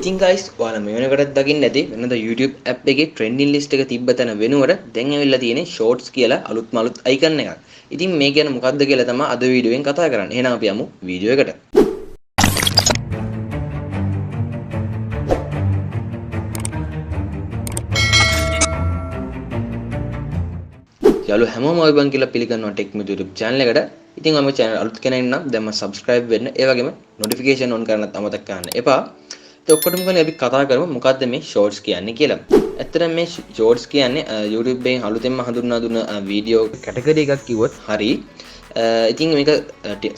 ඉතින් guys ඔයාලා මේ වෙනකොටත් දකින්න ඇති වෙනද YouTube app එකේ trending list එක තිබ්බ තැන වෙනුවට දැන් ඇවිල්ලා තියෙන්නේ shorts කියලා අලුත්ම අලුත් icon එකක්. ඉතින් මේ කියන්නේ මොකක්ද කියලා තමයි අද වීඩියෝෙන් කතා කරන්නේ. එහෙනම් අපි යමු වීඩියෝ එකට. යාළුවෝ හැමෝම ඔයබන් කියලා පිළිගන්නවා ටෙක්මිඩු YouTube channel එකට. ඉතින් මම channel අලුත් කෙනෙක් නම් දැන්ම subscribe වෙන්න. ඒ වගේම notification on කරන්නත් අමතක කරන්න එපා. ඔක්කොටම කලින් අපි කතා කරමු මොකද්ද මේ shorts කියන්නේ කියලා. ඇත්තටම මේ shorts කියන්නේ YouTube එකෙන් අලුතෙන්ම හඳුන්වා දුන්න වීඩියෝ කැටගරි එකක් කිව්වොත් හරි. ඉතින් මේක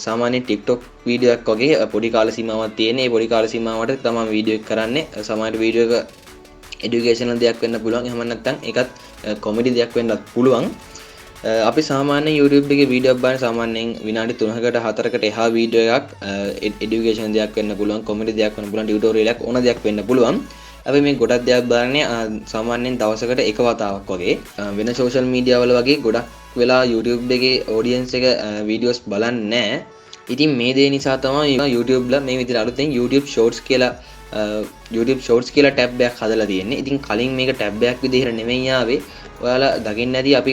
සාමාන්‍යයෙන් TikTok වීඩියෝ එකක් වගේ පොඩි කාල සීමාවක් තියෙන. ඒ පොඩි කාල සීමාවට තමයි වීඩියෝ එක කරන්නේ. සමහර වීඩියෝ එක educational දෙයක් වෙන්න පුළුවන්. එහෙම නැත්නම් ඒකත් comedy දෙයක් වෙන්නත් පුළුවන්. අපි සාමාන්‍ය YouTube එකේ වීඩියෝ එක බලන සාමාන්‍යයෙන් විනාඩි 3කට 4කට එහා වීඩියෝ එකක් এডুকেෂන් දෙයක් වෙන්න පුළුවන්, කොමෙඩි දෙයක් වෙන්න පුළුවන්, ටියුටෝරියල් එකක් ඕන දෙයක් වෙන්න පුළුවන්. අපි මේ ගොඩක් දෙයක් බලන්නේ සාමාන්‍යයෙන් දවසකට එක වතාවක් වගේ. වෙන සෝෂල් මීඩියා වල වගේ ගොඩක් වෙලා YouTube එකේ ඔඩියන්ස් එක වීඩියෝස් බලන්නේ නැහැ. ඉතින් මේ දේ නිසා තමයි YouTube ලා මේ විදිහට අලුතෙන් YouTube Shorts කියලා YouTube Shorts කියලා ටැබ් එකක් හදලා තියෙන්නේ. ඉතින් කලින් මේක ටැබ් එකක් විදිහට නෙමෙයි ආවේ. ඔයාලා දකින්න ඇති අපි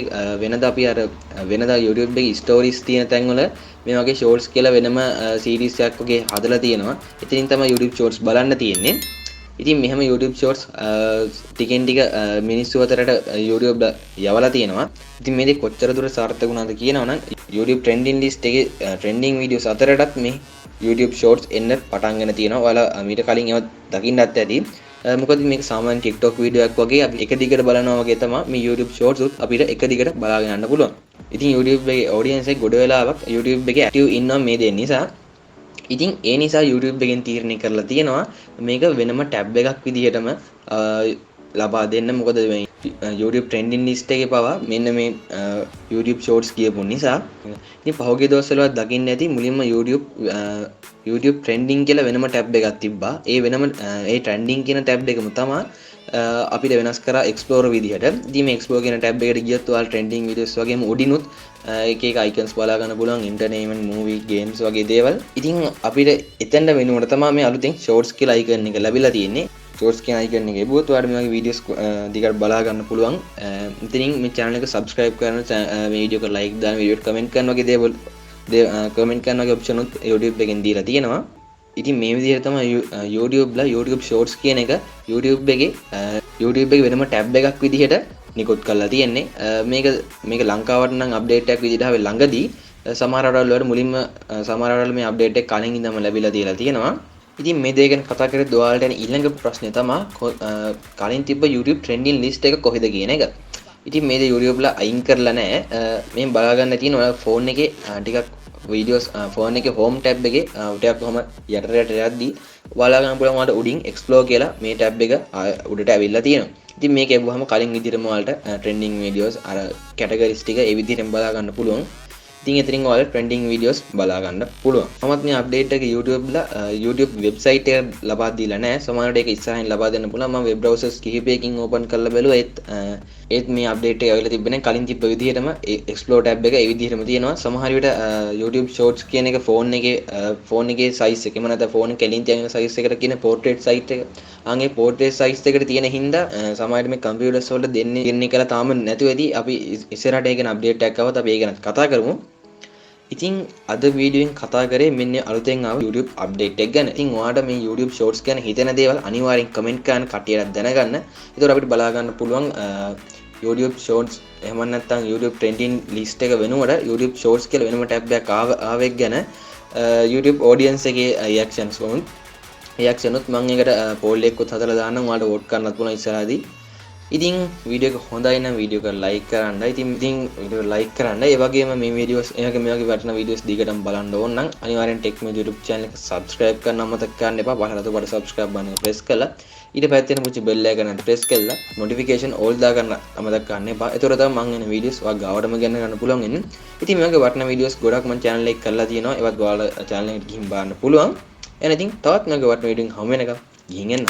වෙනදා YouTube එකේ ස්ටෝරිස් තියෙන තැන්වල මේ වගේ shorts කියලා වෙනම සීරීස් එකක් වගේ හදලා තියෙනවා. ඉතින් තමයි YouTube shorts බලන්න තියෙන්නේ. ඉතින් මෙහෙම YouTube shorts ටිකෙන් ටික මිනිස්සු අතරට YouTube යවලා තියෙනවා. ඉතින් මේ දෙක කොච්චර දුර සාර්ථක වුණාද කියනවනම් YouTube trending list එකේ trending videos අතරටත් මේ YouTube shorts එන්න පටන් ගන්න තියෙනවා. ඔයාලා මීට කලින් ඒවා දකින්නත් ඇති. මොකද මේක සාමාන්‍ය TikTok වීඩියෝ එකක් වගේ අපි එක දිගට බලනවා වගේ තමයි මේ YouTube Shorts උත් අපිට එක දිගට බලාගෙන යන්න පුළුවන්. ඉතින් YouTube එකේ audience එක ගොඩ වෙලාවක් YouTube එකේ active ඉන්නවා මේ දෙන්න නිසා. ඉතින් ඒ නිසා YouTube එකෙන් තීරණය කරලා තියෙනවා මේක වෙනම tab එකක් විදිහටම ලබා දෙන්න. මොකද මේ YouTube trending list එකේ පවා මෙන්න මේ YouTube Shorts කියපු නිසා. ඉතින් පහුගිය දවස්වල දකින්න ඇති මුලින්ම YouTube trending කියලා වෙනම tab එකක් තිබ්බා. ඒ වෙනම ඒ trending කියන tab එකම තමයි අපිට වෙනස් කරා explore විදිහට. ඉතින් මේ explore කියන tab එකට ගියොත් ඔයාලා trending videos වගේම උඩිනුත් එක එක icons බලා ගන්න පුළුවන්. entertainment, movie, games වගේ දේවල්. ඉතින් අපිට එතෙන්ද වෙනුවට තමයි මේ අලුතෙන් shorts කියලා icon එක ලැබිලා තියෙන්නේ. shorts කියන icon එක එබුවොත් ඔයාලට මේ වගේ videos දිගට බලා ගන්න පුළුවන්. ඉතින් මේ channel එක subscribe කරන, මේ video එක like දාන, video එකට comment කරන වගේ දේවල් කමෙන්ට් කරන වගේ ඔප්ෂන් උත් YouTube එකෙන් දීලා තියෙනවා. ඉතින් මේ විදිහට තමයි YouTube Shorts කියන එක YouTube එකේ වෙනම ටැබ් එකක් විදිහට නිකුත් කරලා තියෙන්නේ. මේක ලංකාවට නම් අප්ඩේට් එකක් විදිහට ආවේ ළඟදී. සමහර රටවල් වල මුලින්ම සමහර රටවල් මේ අප්ඩේට් එක කලින් ඉඳන්ම ලැබිලා තියලා තියෙනවා. ඉතින් මේ දේ ගැන කතා කරද්දී ඔයාලට එන ඊළඟ ප්‍රශ්නේ තමයි කලින් තිබ්බ YouTube trending list එක කොහෙද කියන එක. ඉතින් මේ දේ YouTube ලා අයින් කරලා නැහැ. මේ බලා ගන්න තියෙන ඔයාලා ෆෝන් එකේ ටිකක් වීඩියෝස් ෆෝන් එකේ home tab එකේ ටිකක් කොහම යටට යද්දී ඔයාලා ගන්න පුළුවන් ඔයාලට උඩින් explore කියලා මේ tab එක උඩට ඇවිල්ලා තියෙනවා. ඉතින් මේක එවුවම කලින් විදිහටම ඔයාලට trending videos අර categories ටික ඒ විදිහටම බලා ගන්න පුළුවන්. ඉතින් එතනින් ඔයාලට trending videos බලා ගන්න පුළුවන්. මමත් මේ update එක YouTube website එක ලබා දීලා නැහැ. සමහරවිට ඒක ඉස්සරහින් ලබා දෙන්න පුළුවන්. මම web browsers කිහිපයකින් open කරලා බැලුවා. ඒත් මේ update එක ඇවිල්ලා තිබ්බේ නැහැ. කලින් තිබ්බ විදිහටම explore tab එක ඒ විදිහටම තියෙනවා. සමහර විට YouTube Shorts කියන එක phone එකේ size එක එම නැත්නම් phone එකේ කෙලින් තියෙන size එකට කියන portrait size එක. ආන්ගේ portrait size එකට තියෙන හින්දා සමහරවිට මේ computers වලට දෙන්නේ කියලා තාම නැතුව ඇති. අපි ඉස්සරහට ඒක ගැන update එකක් આવත් අපි ඒක ගැන කතා කරමු. ඉතින් අද වීඩියෝෙන් කතා කරේ මෙන්න අලුතෙන් ආව YouTube update එක ගැන. ඉතින් ඔයාලට මේ YouTube Shorts ගැන හිතෙන දේවල් අනිවාර්යෙන් comment කරන්න කටියට දැනගන්න. ඒතකොට අපිට බලා ගන්න පුළුවන් YouTube Shorts එහෙම නැත්නම් YouTube trending list එක වෙනුවට YouTube Shorts කියලා වෙනම tab එකක් ආවෙක් ගැන YouTube audience එකේ reaction උත් මම ඒකට poll එකකුත් හදලා දාන්නම්. ඔයාලට vote කරන්නත් පුළුවන් ඉස්සරහදී. ඉතින් වීඩියෝ එක හොඳයි නම් වීඩියෝ එක like කරන්න. ඉතින් වීඩියෝ like කරන්න. ඒ වගේම මේ වීඩියෝස් මේ වගේ වටිනා වීඩියෝස් දිගටම බලන්න ඕන නම් අනිවාර්යෙන් ටෙක්මිඩු YouTube channel එක subscribe කරන්න අමතක කරන්න එපා. පහළට උඩ subscribe බටන් එක press කරලා ඊට පස්සේ තියෙන පුංචි bell icon එක press කරලා notification all දා ගන්න අමතක කරන්න එපා. ඒතකොට තමයි මම එන වීඩියෝස් ඔයාලා ගාවටම ගන්න පුළුවන් වෙන්නේ. ඉතින් මේ වගේ වටිනා වීඩියෝස් ගොඩක් මම channel එක කරලා තියෙනවා. ඒවත් ඔයාලා channel එකට ගිහින් බලන්න පුළුවන්. එහෙනම් ඉතින් තවත් මේ වගේ වටිනා වීඩියෝ හමු වෙනකම් ගිහින් එන්න.